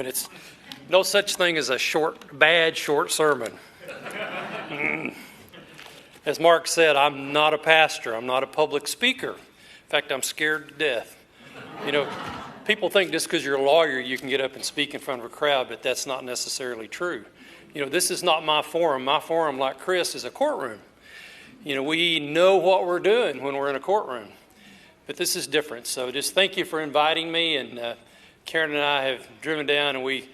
It's no such thing as a bad short sermon. As Mark said, I'm not a pastor. I'm not a public speaker. In fact, I'm scared to death. You know, people think just because you're a lawyer, you can get up and speak in front of a crowd, but that's not necessarily true. You know, this is not my forum. My forum, like Chris, is a courtroom. You know, we know what we're doing when we're in a courtroom, but this is different. So just thank you for inviting me, and Karen and I have driven down, and we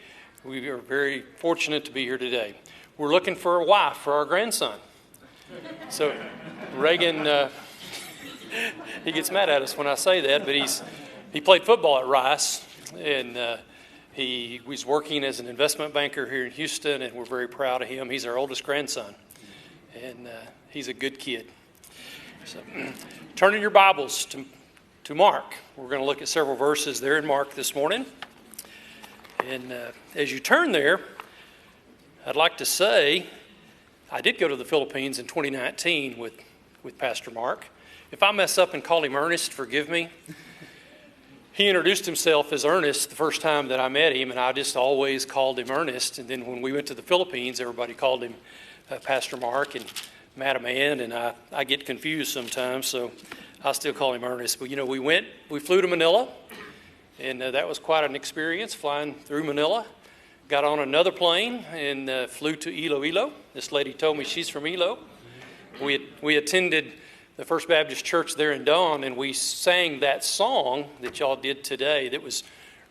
are very fortunate to be here today. We're looking for a wife for our grandson. So Reagan, he gets mad at us when I say that, but he played football at Rice, and he was working as an investment banker here in Houston, and we're very proud of him. He's our oldest grandson, and he's a good kid. So turn in your Bibles to Mark. We're going to look at several verses there in Mark this morning. And as you turn there, I'd like to say I did go to the Philippines in 2019 with Pastor Mark. If I mess up and call him Ernest, forgive me. He introduced himself as Ernest the first time that I met him, and I just always called him Ernest. And then when we went to the Philippines, everybody called him Pastor Mark and Madam Ann, and I get confused sometimes, so I still call him Ernest. But, you know, we flew to Manila, and that was quite an experience, flying through Manila. Got on another plane and flew to Iloilo. This lady told me she's from Ilo. We attended the First Baptist Church there in Dawn, and we sang that song that y'all did today that was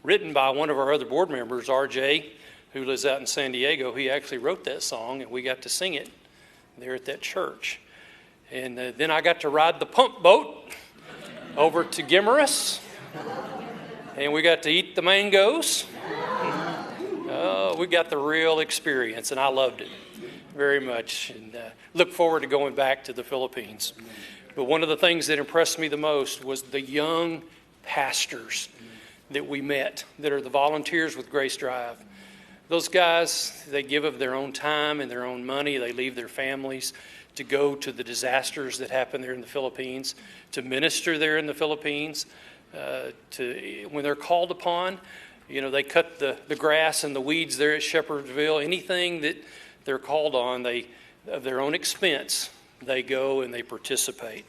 written by one of our other board members, RJ, who lives out in San Diego. He actually wrote that song, and we got to sing it there at that church. And then I got to ride the pump boat over to Guimaras, and we got to eat the mangoes. We got the real experience, and I loved it very much, and look forward to going back to the Philippines. But one of the things that impressed me the most was the young pastors that we met that are the volunteers with GraceDrive. Those guys, they give of their own time and their own money. They leave their families to go to the disasters that happen there in the Philippines, to minister there in the Philippines, when they're called upon. You know, they cut the grass and the weeds there at Shepherdsville. Anything that they're called on, of their own expense, they go and they participate.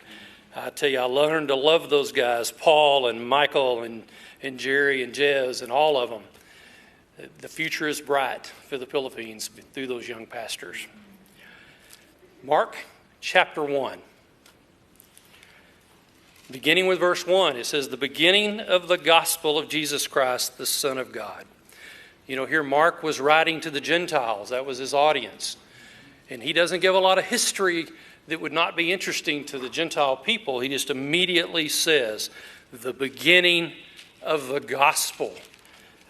I tell you, I learned to love those guys, Paul and Michael and Jerry and Jez and all of them. The future is bright for the Philippines through those young pastors. Mark chapter 1. Beginning with verse 1, it says, the beginning of the gospel of Jesus Christ, the Son of God. You know, here Mark was writing to the Gentiles. That was his audience. And he doesn't give a lot of history that would not be interesting to the Gentile people. He just immediately says, the beginning of the gospel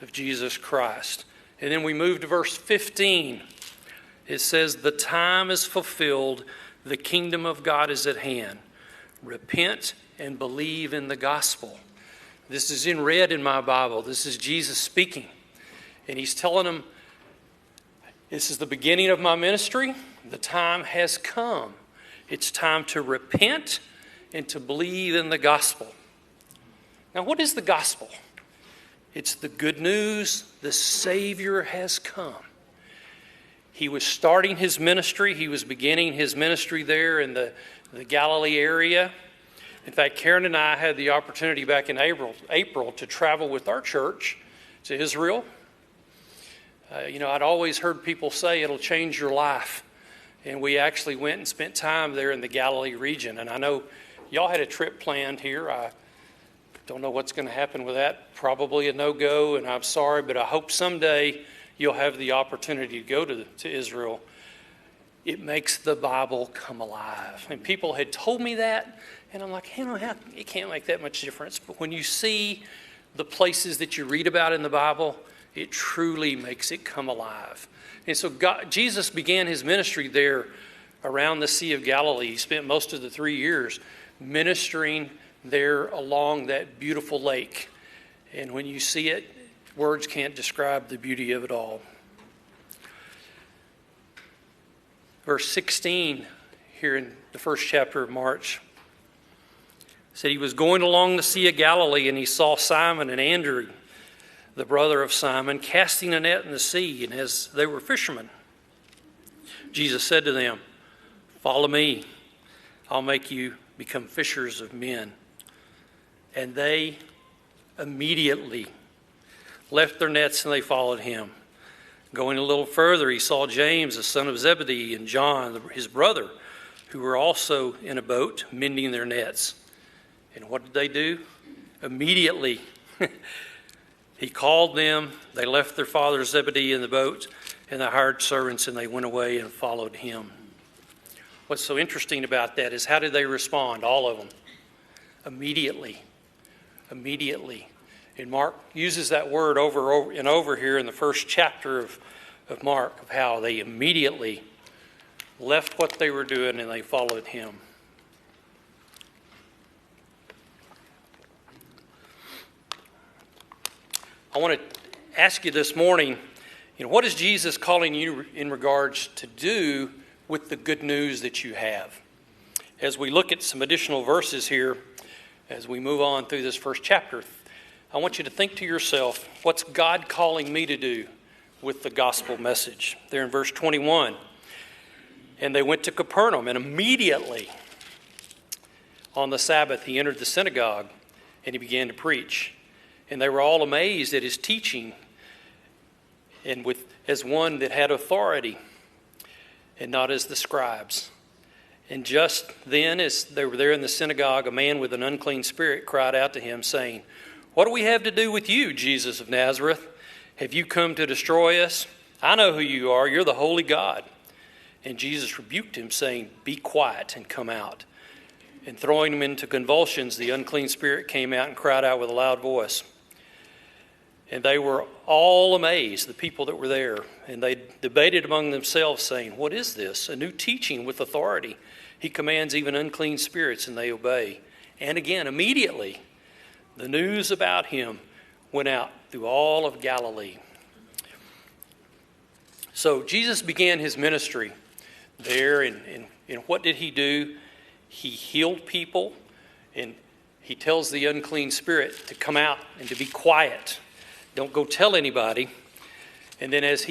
of Jesus Christ. And then we move to verse 15. It says, the time is fulfilled, the kingdom of God is at hand. Repent and believe in the gospel. This is in red in my Bible. This is Jesus speaking. And he's telling them, this is the beginning of my ministry. The time has come. It's time to repent and to believe in the gospel. Now, what is the gospel? It's the good news. The Savior has come. He was starting his ministry. He was beginning his ministry there in the Galilee area. In fact, Karen and I had the opportunity back in April to travel with our church to Israel. You know, I'd always heard people say it'll change your life. And we actually went and spent time there in the Galilee region. And I know y'all had a trip planned here. I don't know what's going to happen with that. Probably a no-go, and I'm sorry, but I hope someday you'll have the opportunity to go to Israel. It makes the Bible come alive. And people had told me that, and I'm like, it can't make that much difference. But when you see the places that you read about in the Bible, it truly makes it come alive. And so Jesus began his ministry there around the Sea of Galilee. He spent most of the 3 years ministering there along that beautiful lake. And when you see it, words can't describe the beauty of it all. Verse 16 here in the first chapter of Mark said he was going along the Sea of Galilee, and he saw Simon and Andrew the brother of Simon, casting a net in the sea, and as they were fishermen, Jesus said to them, "Follow me. I'll make you become fishers of men." And they immediately left their nets and they followed him. Going a little further, he saw James, the son of Zebedee, and John, his brother, who were also in a boat mending their nets. And what did they do? Immediately, he called them. They left their father Zebedee in the boat and the hired servants, and they went away and followed him. What's so interesting about that is how did they respond, all of them? Immediately. Immediately. And Mark uses that word over and over here in the first chapter of Mark, of how they immediately left what they were doing and they followed him. I want to ask you this morning, what is Jesus calling you in regards to do with the good news that you have? As we look at some additional verses here, as we move on through this first chapter, I want you to think to yourself, what's God calling me to do with the gospel message? There in verse 21, and they went to Capernaum, and immediately on the Sabbath he entered the synagogue, and he began to preach. And they were all amazed at his teaching, and as one that had authority, and not as the scribes. And just then, as they were there in the synagogue, a man with an unclean spirit cried out to him, saying, "What do we have to do with you, Jesus of Nazareth? Have you come to destroy us? I know who you are. You're the holy God." And Jesus rebuked him, saying, "Be quiet and come out." And throwing him into convulsions, the unclean spirit came out and cried out with a loud voice. And they were all amazed, the people that were there. And they debated among themselves, saying, "What is this? A new teaching with authority. He commands even unclean spirits, and they obey." And again, immediately, the news about him went out through all of Galilee. So Jesus began his ministry there. And what did he do? He healed people. And he tells the unclean spirit to come out and to be quiet. Don't go tell anybody. And then as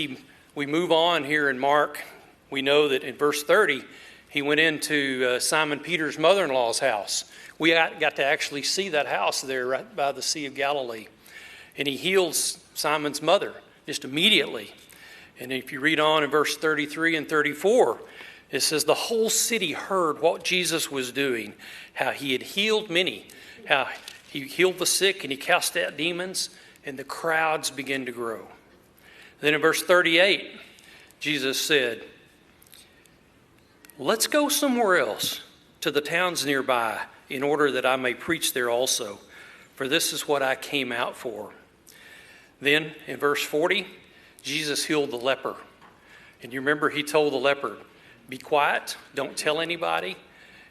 we move on here in Mark, we know that in verse 30, he went into Simon Peter's mother-in-law's house. We got to actually see that house there right by the Sea of Galilee. And he heals Simon's mother just immediately. And if you read on in verse 33 and 34, it says the whole city heard what Jesus was doing, how he had healed many, how he healed the sick and he cast out demons, and the crowds began to grow. Then in verse 38, Jesus said, "Let's go somewhere else, to the towns nearby, in order that I may preach there also, for this is what I came out for." Then in verse 40, Jesus healed the leper. And you remember he told the leper, "Be quiet, don't tell anybody."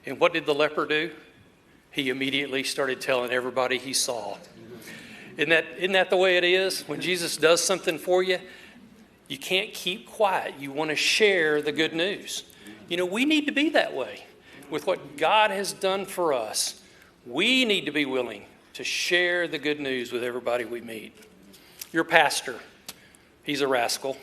And what did the leper do? He immediately started telling everybody he saw. Isn't that the way it is? When Jesus does something for you, you can't keep quiet. You want to share the good news. We need to be that way. With what God has done for us, we need to be willing to share the good news with everybody we meet. Your pastor, he's a rascal.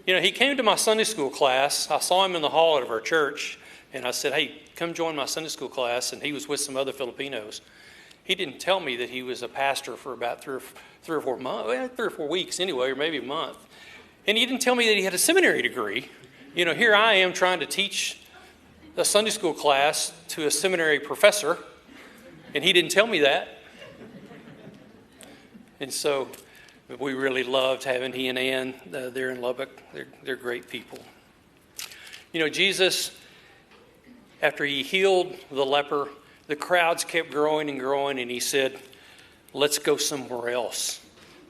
He came to my Sunday school class. I saw him in the hall of our church, and I said, "Hey, come join my Sunday school class." And he was with some other Filipinos. He didn't tell me that he was a pastor for about three or 4 months, 3 or 4 weeks anyway, or maybe a month. And he didn't tell me that he had a seminary degree. Here I am trying to teach a Sunday school class to a seminary professor, and he didn't tell me that. And so we really loved having he and Ann there in Lubbock. They're great people. Jesus, after he healed the leper, the crowds kept growing and growing, and he said, "Let's go somewhere else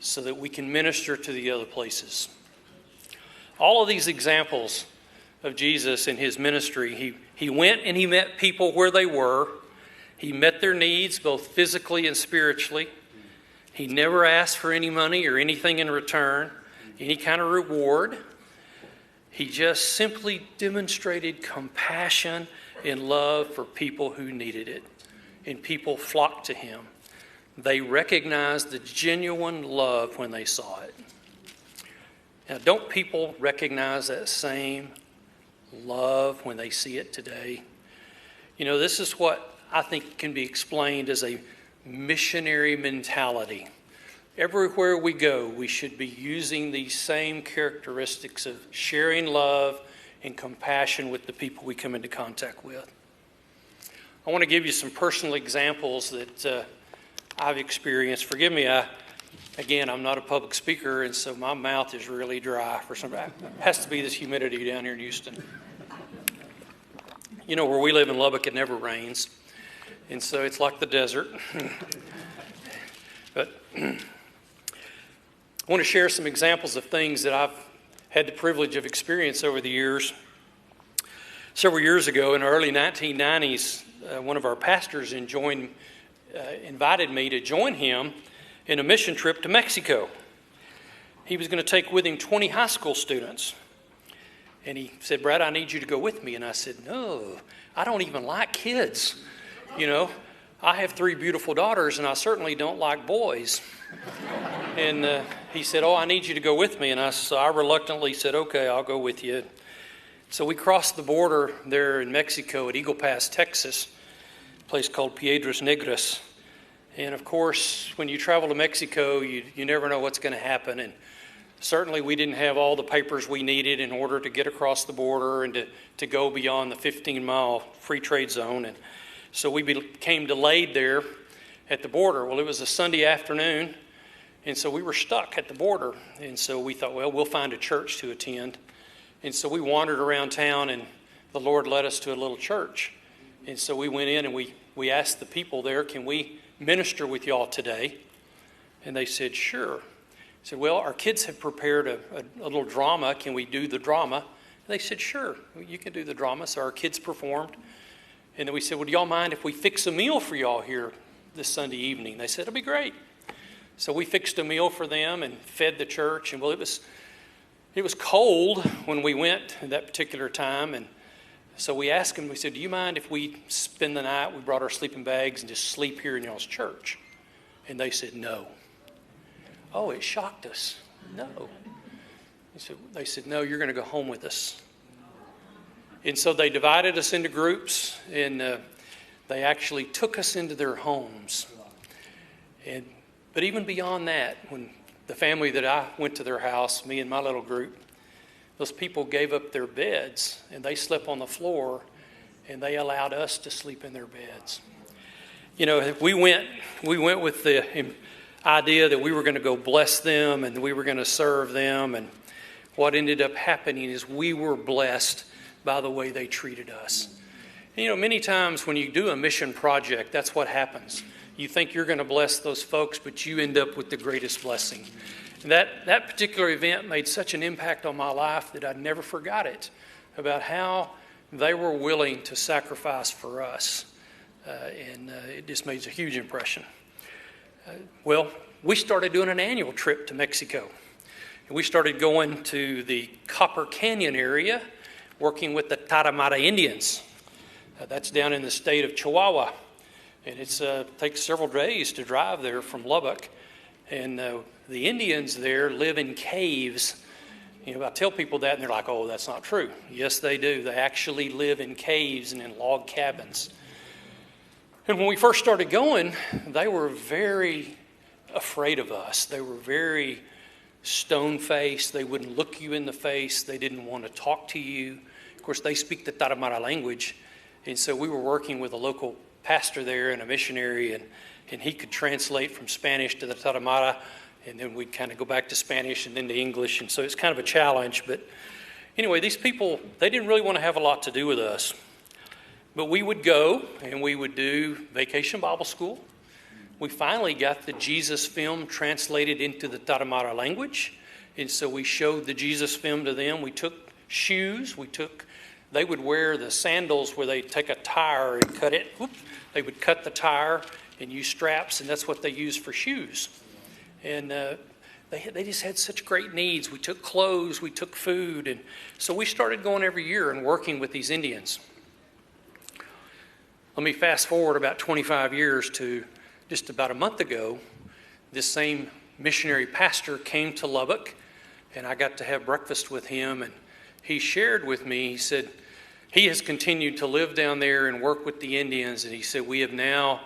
so that we can minister to the other places." All of these examples of Jesus and his ministry, he went and he met people where they were. He met their needs both physically and spiritually. He never asked for any money or anything in return, any kind of reward. He just simply demonstrated compassion and love for people who needed it. And people flocked to him. They recognized the genuine love when they saw it. Now, don't people recognize that same love when they see it today? You know, this is what I think can be explained as a missionary mentality. Everywhere we go, we should be using these same characteristics of sharing love and compassion with the people we come into contact with. I want to give you some personal examples that I've experienced. Forgive me, I'm not a public speaker, and so my mouth is really dry for some. It has to be this humidity down here in Houston. You know, where we live in Lubbock, it never rains, and so it's like the desert. But I want to share some examples of things that I've had the privilege of experience over the years. Several years ago, in the early 1990s, one of our pastors invited me to join him in a mission trip to Mexico. He was going to take with him 20 high school students. And he said, "Brad, I need you to go with me." And I said, "No, I don't even like kids. You know, I have 3 beautiful daughters, and I certainly don't like boys." And he said, "Oh, I need you to go with me." And I reluctantly said, "Okay, I'll go with you." So we crossed the border there in Mexico at Eagle Pass, Texas, a place called Piedras Negras. And of course, when you travel to Mexico, you never know what's going to happen. And certainly we didn't have all the papers we needed in order to get across the border and to go beyond the 15-mile free trade zone. And so we became delayed there at the border. Well, it was a Sunday afternoon, and so we were stuck at the border. And so we thought, well, we'll find a church to attend. And so we wandered around town, and the Lord led us to a little church. And so we went in and we asked the people there, "Can we minister with y'all today?" And they said, "Sure." I said, "Well, our kids have prepared a little drama. Can we do the drama?" And they said, "Sure, you can do the drama." So our kids performed. And then we said, "Well, do y'all mind if we fix a meal for y'all here this Sunday evening?" They said, "It'll be great." So we fixed a meal for them and fed the church. And well, it was cold when we went at that particular time. And so we asked them, we said, "Do you mind if we spend the night, we brought our sleeping bags, and just sleep here in y'all's church?" And they said, "No." Oh, it shocked us. No. They said, "No, you're going to go home with us." And so they divided us into groups, and they actually took us into their homes. But even beyond that, when the family that I went to their house, me and my little group, those people gave up their beds, and they slept on the floor, and they allowed us to sleep in their beds. You know, we went with the idea that we were going to go bless them and we were going to serve them, and what ended up happening is we were blessed by the way they treated us. And, you know, many times when you do a mission project, that's what happens. You think you're going to bless those folks, but you end up with the greatest blessing. And that particular event made such an impact on my life that I never forgot it, about how they were willing to sacrifice for us. And it just made a huge impression. Well, we started doing an annual trip to Mexico. And we started going to the Copper Canyon area, working with the Tarahumara Indians. That's down in the state of Chihuahua. And it takes several days to drive there from Lubbock. And the Indians there live in caves. You know, I tell people that, and they're like, "Oh, that's not true." Yes, they do. They actually live in caves and in log cabins. And when we first started going, they were very afraid of us. They were very stone-faced. They wouldn't look you in the face. They didn't want to talk to you. Of course, they speak the Tarahumara language. And so we were working with a local pastor there and a missionary, and he could translate from Spanish to the Tarahumara, and then we'd kind of go back to Spanish and then to English. And so it's kind of a challenge. But anyway, these people, they didn't really want to have a lot to do with us. But we would go, and we would do Vacation Bible School. We finally got the Jesus film translated into the Tarahumara language. And so we showed the Jesus film to them. We took shoes. They would wear the sandals where they take a tire and cut it. They would cut the tire and use straps, and that's what they use for shoes. And they just had such great needs. We took clothes, we took food, and so we started going every year and working with these Indians. Let me fast forward about 25 years to just about a month ago, this same missionary pastor came to Lubbock, and I got to have breakfast with him, and he shared with me, he said, he has continued to live down there and work with the Indians, and he said, we have now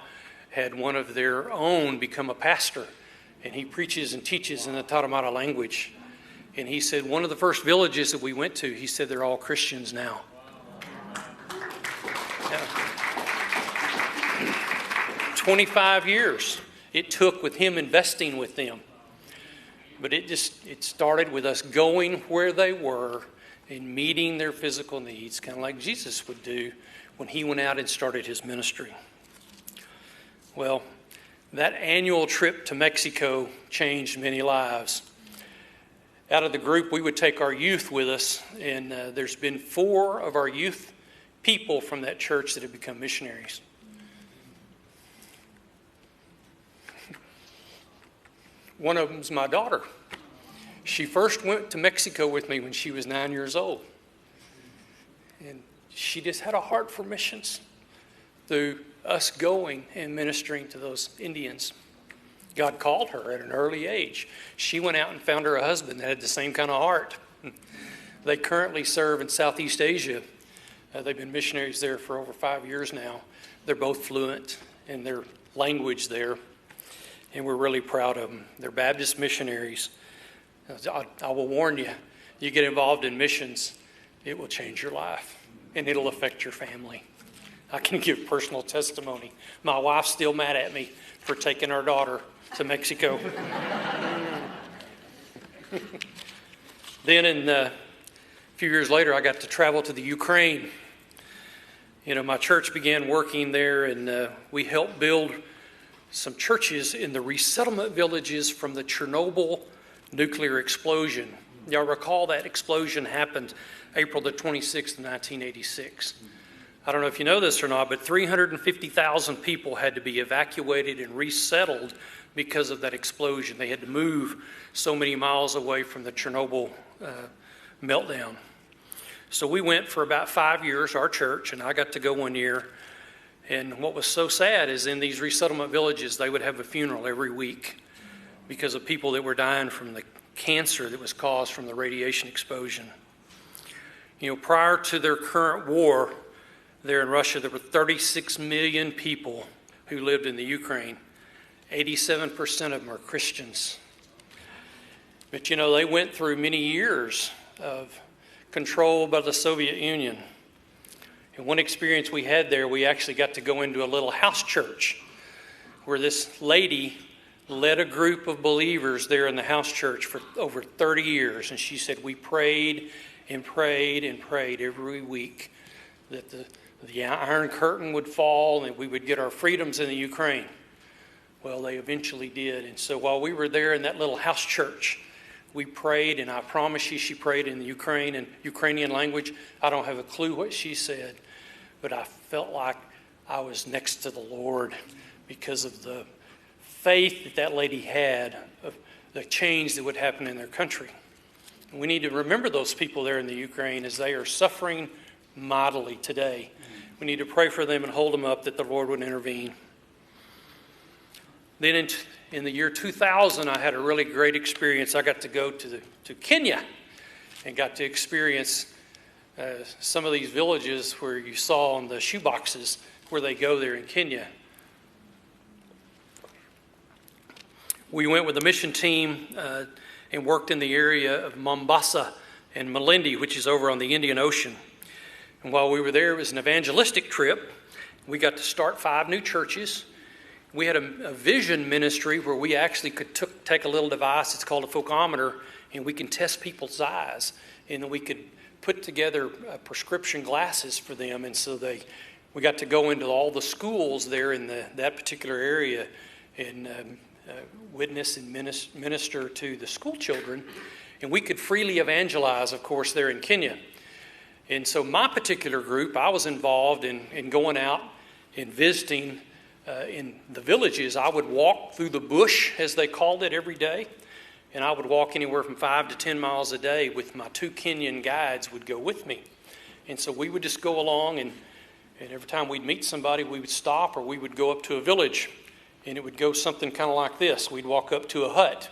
had one of their own become a pastor, and he preaches and teaches in the Tarahumara language. And he said, one of the first villages that we went to, he said, they're all Christians now. Yeah. 25 years it took with him investing with them. But it started with us going where they were and meeting their physical needs, kind of like Jesus would do when he went out and started his ministry. Well, that annual trip to Mexico changed many lives. Out of the group, we would take our youth with us, and there's been 4 of our youth people from that church that have become missionaries. One of them's my daughter. She first went to Mexico with me when she was 9 years old. And she just had a heart for missions through us going and ministering to those Indians. God called her at an early age. She went out and found her a husband that had the same kind of heart. They currently serve in Southeast Asia. They've been missionaries there for over 5 years now. They're both fluent in their language there, and we're really proud of them. They're Baptist missionaries. I will warn you, you get involved in missions, it will change your life, and it'll affect your family. I can give personal testimony. My wife's still mad at me for taking our daughter to Mexico. Then a few years later, I got to travel to the Ukraine. You know, my church began working there, and we helped build some churches in the resettlement villages from the Chernobyl nuclear explosion. Y'all recall that explosion happened April the 26th, 1986. I don't know if you know this or not, but 350,000 people had to be evacuated and resettled because of that explosion. They had to move so many miles away from the Chernobyl meltdown. So we went for about 5 years, our church, and I got to go one year. And what was so sad is in these resettlement villages, they would have a funeral every week because of people that were dying from the cancer that was caused from the radiation exposure. You know, prior to their current war there in Russia, there were 36 million people who lived in the Ukraine. 87% of them are Christians. But you know, they went through many years of control by the Soviet Union. And one experience we had there, we actually got to go into a little house church where this lady led a group of believers there in the house church for over 30 years. And she said, we prayed and prayed and prayed every week that the Iron Curtain would fall and we would get our freedoms in the Ukraine. Well, they eventually did. And so while we were there in that little house church, we prayed, and I promise you she prayed in the Ukrainian language. I don't have a clue what she said, but I felt like I was next to the Lord because of the faith that lady had of the change that would happen in their country. And we need to remember those people there in the Ukraine as they are suffering mightily today. We need to pray for them and hold them up that the Lord would intervene. Then in the year 2000, I had a really great experience. I got to go to Kenya and got to experience some of these villages where you saw on the shoeboxes where they go there in Kenya. We went with a mission team and worked in the area of Mombasa and Malindi, which is over on the Indian Ocean. And while we were there, it was an evangelistic trip. We got to start 5 new churches. We had a vision ministry where we actually could take a little device, it's called a focometer, and we can test people's eyes. And we could put together prescription glasses for them. And so we got to go into all the schools there in that particular area and witness and minister to the school children. And we could freely evangelize, of course, there in Kenya. And so my particular group, I was involved in going out and visiting in the villages. I would walk through the bush, as they called it, every day. And I would walk anywhere from 5 to 10 miles a day with my 2 Kenyan guides would go with me. And so we would just go along, and every time we'd meet somebody, we would stop or we would go up to a village. And it would go something kind of like this. We'd walk up to a hut,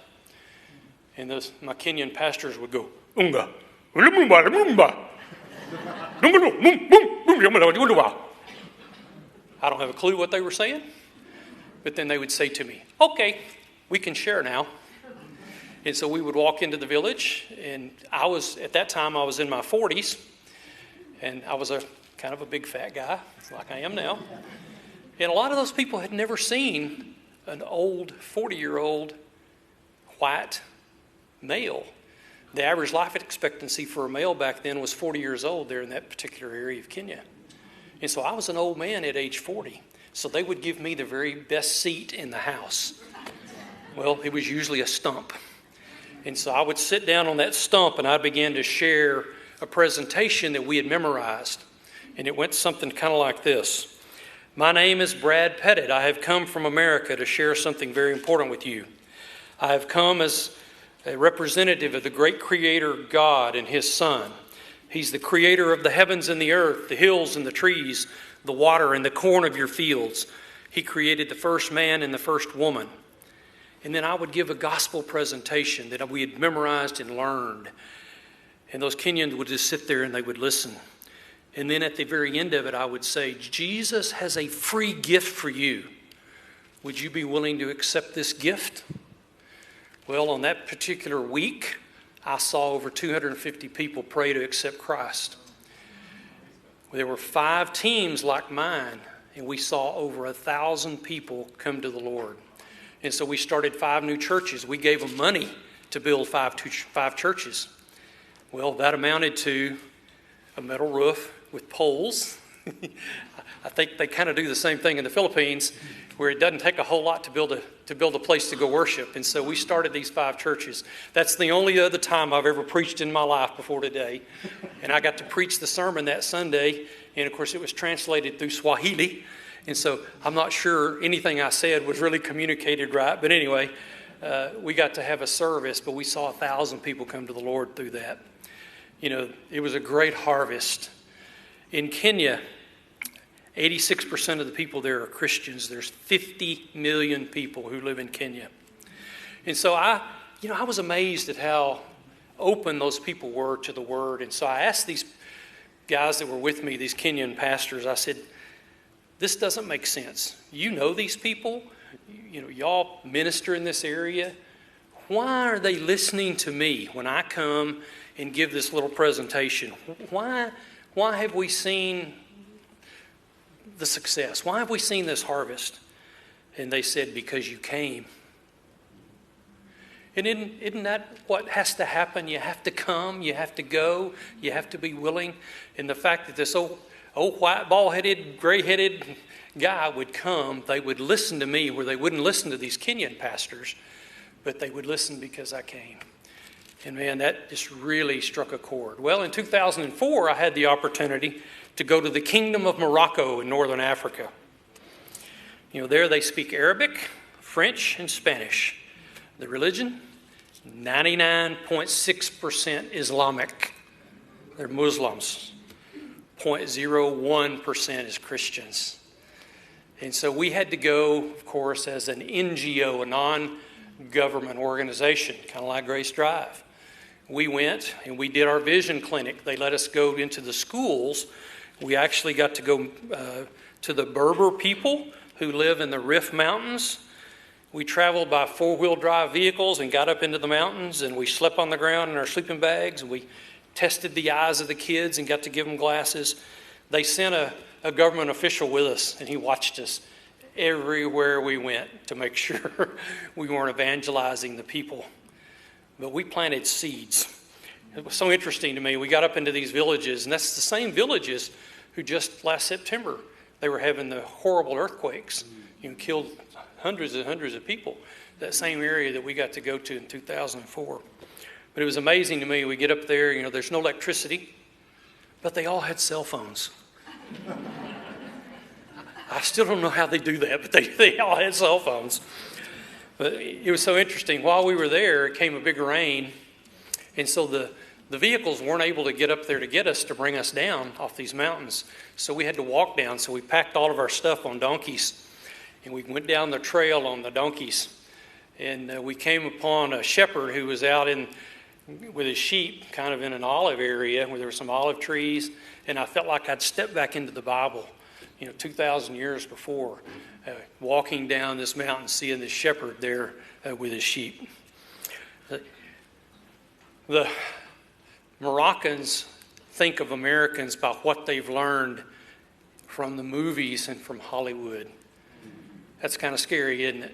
and my Kenyan pastors would go, "Unga, lumumba, lumumba, lumumba." I don't have a clue what they were saying, but then they would say to me, "Okay, we can share now." And so we would walk into the village, and at that time I was in my 40s, and I was a kind of a big fat guy, like I am now. And a lot of those people had never seen an old 40-year-old white male. The average life expectancy for a male back then was 40 years old there in that particular area of Kenya. And so I was an old man at age 40. So they would give me the very best seat in the house. Well, it was usually a stump. And so I would sit down on that stump and I began to share a presentation that we had memorized. And it went something kind of like this. My name is Brad Pettit. I have come from America to share something very important with you. I have come as a representative of the great Creator God and His Son. He's the creator of the heavens and the earth, the hills and the trees, the water and the corn of your fields. He created the first man and the first woman. And then I would give a gospel presentation that we had memorized and learned. And those Kenyans would just sit there and they would listen. And then at the very end of it, I would say, Jesus has a free gift for you. Would you be willing to accept this gift? Well, on that particular week, I saw over 250 people pray to accept Christ. There were 5 teams like mine, and we saw over 1,000 people come to the Lord. And so we started 5 new churches. We gave them money to build 5 churches. Well, that amounted to a metal roof with poles. I think they kind of do the same thing in the Philippines, where it doesn't take a whole lot to build a place to go worship. And so we started these 5 churches. That's the only other time I've ever preached in my life before today. And I got to preach the sermon that Sunday. And of course, it was translated through Swahili. And so I'm not sure anything I said was really communicated right. But anyway, we got to have a service, but we saw 1,000 people come to the Lord through that. You know, it was a great harvest. In Kenya, 86% of the people there are Christians. There's 50 million people who live in Kenya. And so I was amazed at how open those people were to the Word. And so I asked these guys that were with me, these Kenyan pastors, I said, this doesn't make sense. You know these people? You know, y'all minister in this area. Why are they listening to me when I come and give this little presentation? Why have we seen the success? Why have we seen this harvest? And they said, because you came. And isn't that what has to happen? You have to come, you have to go, you have to be willing. And the fact that this old white, bald-headed, gray-headed guy would come, they would listen to me where they wouldn't listen to these Kenyan pastors, but they would listen because I came. And man, that just really struck a chord. Well, in 2004, I had the opportunity to go to the Kingdom of Morocco in northern Africa. You know, there they speak Arabic, French, and Spanish. The religion, 99.6% Islamic. They're Muslims. 0.01% is Christians. And so we had to go, of course, as an NGO, a non-government organization, kind of like GraceDrive. We went and we did our vision clinic. They let us go into the schools. We actually got to go to the Berber people who live in the Rif Mountains. We traveled by 4-wheel drive vehicles and got up into the mountains, and we slept on the ground in our sleeping bags, and we tested the eyes of the kids and got to give them glasses. They sent a government official with us, and he watched us everywhere we went to make sure we weren't evangelizing the people. But we planted seeds. It was so interesting to me. We got up into these villages, and that's the same villages who just last September, they were having the horrible earthquakes, killed hundreds and hundreds of people. That same area that we got to go to in 2004. But it was amazing to me. We get up there, there's no electricity, but they all had cell phones. I still don't know how they do that, but they all had cell phones. But it was so interesting. While we were there, it came a big rain, and so the vehicles weren't able to get up there to get us, to bring us down off these mountains. So we had to walk down. So we packed all of our stuff on donkeys, and we went down the trail on the donkeys. And we came upon a shepherd who was out with his sheep, kind of in an olive area where there were some olive trees. And I felt like I'd stepped back into the Bible, 2,000 years before, walking down this mountain, seeing this shepherd there with his sheep. The Moroccans think of Americans by what they've learned from the movies and from Hollywood. That's kind of scary, isn't it?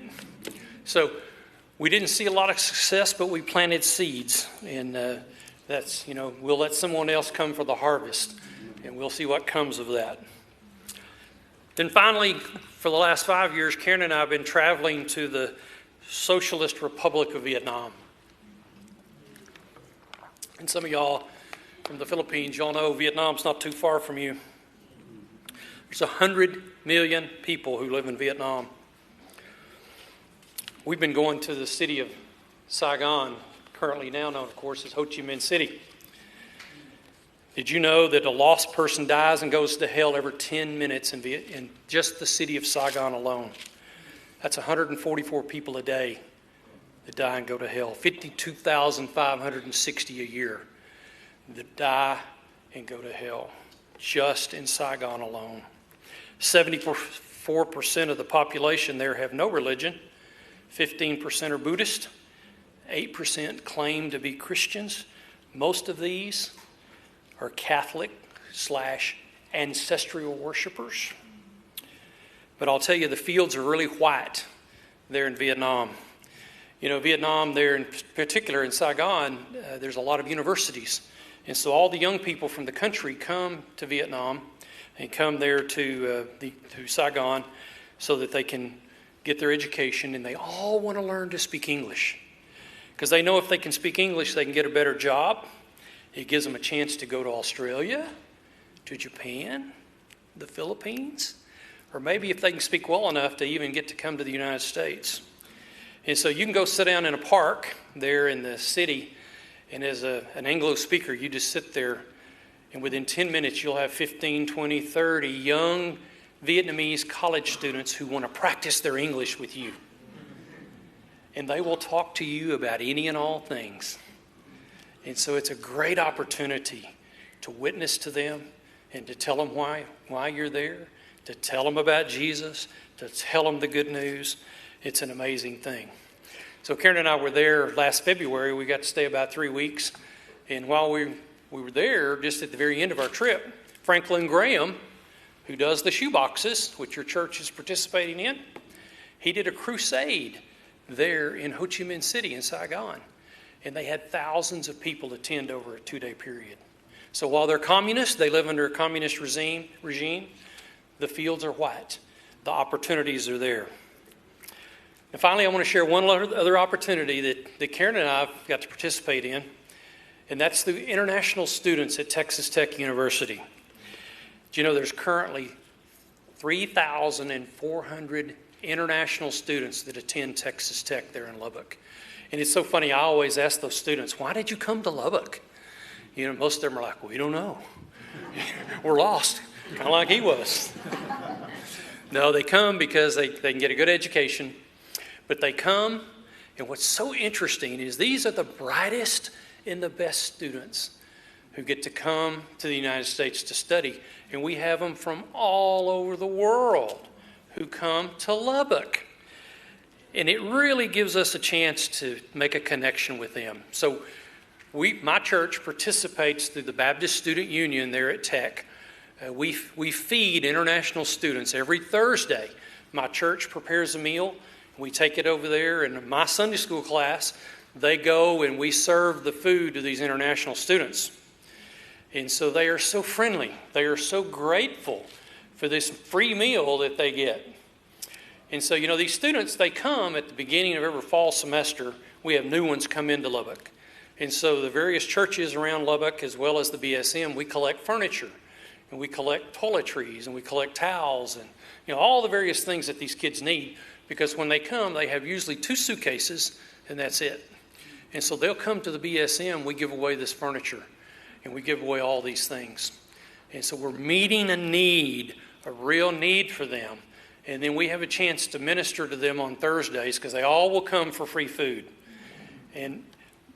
So we didn't see a lot of success, but we planted seeds. And that's, we'll let someone else come for the harvest, and we'll see what comes of that. Then finally, for the last 5 years, Karen and I have been traveling to the Socialist Republic of Vietnam. And some of y'all from the Philippines, y'all know Vietnam's not too far from you. There's 100 million people who live in Vietnam. We've been going to the city of Saigon, currently now known, of course, as Ho Chi Minh City. Did you know that a lost person dies and goes to hell every 10 minutes in just the city of Saigon alone? That's 144 people a day that die and go to hell. 52,560 a year that die and go to hell, just in Saigon alone. 74% of the population there have no religion. 15% are Buddhist. 8% claim to be Christians. Most of these are Catholic/ancestral worshipers. But I'll tell you, the fields are really white there in Vietnam. Vietnam there, in particular in Saigon, there's a lot of universities. And so all the young people from the country come to Vietnam and come there to Saigon so that they can get their education, and they all want to learn to speak English. Because they know if they can speak English, they can get a better job. It gives them a chance to go to Australia, to Japan, the Philippines, or maybe if they can speak well enough to even get to come to the United States. And so you can go sit down in a park there in the city, and as an Anglo speaker, you just sit there, and within 10 minutes you'll have 15, 20, 30 young Vietnamese college students who want to practice their English with you. And they will talk to you about any and all things. And so it's a great opportunity to witness to them and to tell them why you're there, to tell them about Jesus, to tell them the good news. It's an amazing thing. So Karen and I were there last February. We got to stay about 3 weeks. And while we were there, just at the very end of our trip, Franklin Graham, who does the shoeboxes, which your church is participating in, he did a crusade there in Ho Chi Minh City in Saigon. And they had thousands of people attend over a 2-day period. So while they're communists, they live under a communist regime, the fields are white. The opportunities are there. And finally, I want to share one other opportunity that Karen and I got to participate in, and that's the international students at Texas Tech University. Do you know there's currently 3,400 international students that attend Texas Tech there in Lubbock? And it's so funny, I always ask those students, why did you come to Lubbock? Most of them are like, we don't know. We're lost, kind of like he was. No, they come because they can get a good education. But they come, and what's so interesting is these are the brightest and the best students who get to come to the United States to study. And we have them from all over the world who come to Lubbock. And it really gives us a chance to make a connection with them. So my church participates through the Baptist Student Union there at Tech. We feed international students every Thursday. My church prepares a meal. We take it over there, and my Sunday school class, they go and we serve the food to these international students. And so they are so friendly. They are so grateful for this free meal that they get. And so, these students, they come at the beginning of every fall semester. We have new ones come into Lubbock. And so the various churches around Lubbock, as well as the BSM, we collect furniture, and we collect toiletries, and we collect towels, and all the various things that these kids need. Because when they come, they have usually 2 suitcases, and that's it. And so they'll come to the BSM, we give away this furniture, and we give away all these things. And so we're meeting a need, a real need for them. And then we have a chance to minister to them on Thursdays because they all will come for free food. And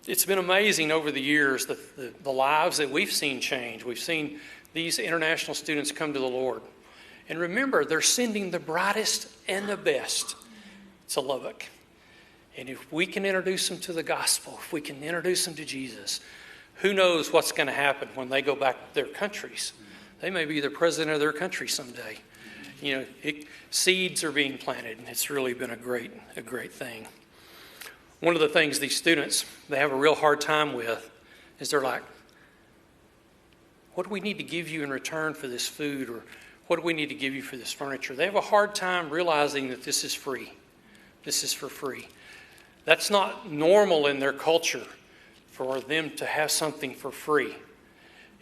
it's been amazing over the years, the lives that we've seen change. We've seen these international students come to the Lord. And remember, they're sending the brightest and the best to Lubbock. And if we can introduce them to the gospel, if we can introduce them to Jesus, who knows what's going to happen when they go back to their countries. They may be the president of their country someday. You know, seeds are being planted, and it's really been a great thing. One of the things these students, they have a real hard time with is they're like, what do we need to give you in return for this food? Or what do we need to give you for this furniture? They have a hard time realizing that this is free. This is for free. That's not normal in their culture for them to have something for free.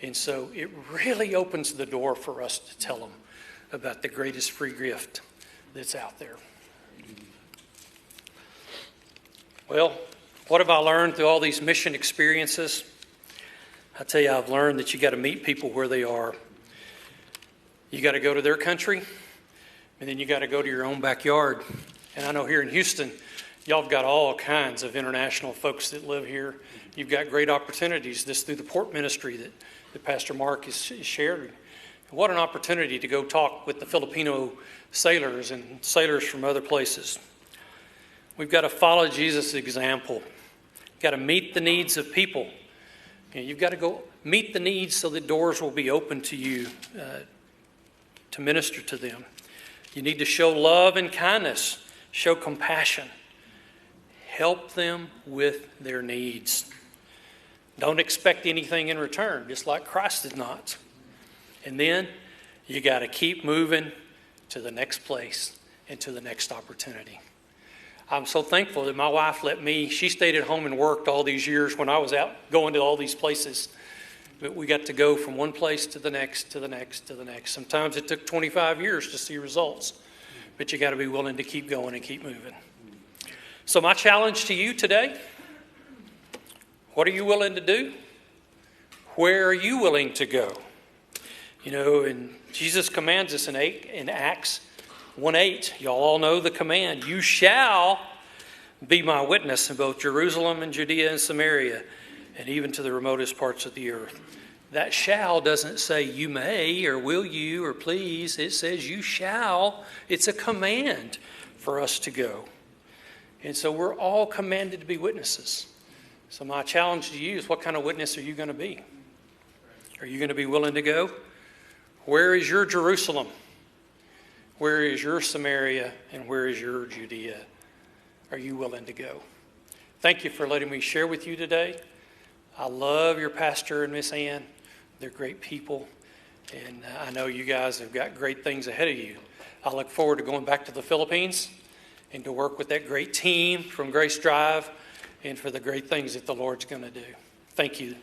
And so it really opens the door for us to tell them about the greatest free gift that's out there. Well, what have I learned through all these mission experiences? I tell you, I've learned that you got to meet people where they are. You got to go to their country, and then you got to go to your own backyard. And I know here in Houston, y'all have got all kinds of international folks that live here. You've got great opportunities, this through the port ministry that Pastor Mark has shared. What an opportunity to go talk with the Filipino sailors and sailors from other places. We've got to follow Jesus' example. You've got to meet the needs of people. You've got to go meet the needs so that doors will be open to you to minister to them. You need to show love and kindness, show compassion. Help them with their needs. Don't expect anything in return, just like Christ did not. And then you got to keep moving to the next place and to the next opportunity. I'm so thankful that my wife let me, she stayed at home and worked all these years when I was out going to all these places. But we got to go from one place to the next, to the next, to the next. Sometimes it took 25 years to see results. But you got to be willing to keep going and keep moving. So my challenge to you today, what are you willing to do? Where are you willing to go? You know, and Jesus commands us in Acts 1:8. Y'all all know the command. You shall be my witness in both Jerusalem and Judea and Samaria, and even to the remotest parts of the earth. That shall doesn't say you may or will you or please. It says you shall. It's a command for us to go. And so we're all commanded to be witnesses. So my challenge to you is, what kind of witness are you going to be? Are you going to be willing to go? Where is your Jerusalem? Where is your Samaria? And where is your Judea? Are you willing to go? Thank you for letting me share with you today. I love your pastor and Miss Ann. They're great people. And I know you guys have got great things ahead of you. I look forward to going back to the Philippines and to work with that great team from GraceDrive and for the great things that the Lord's going to do. Thank you.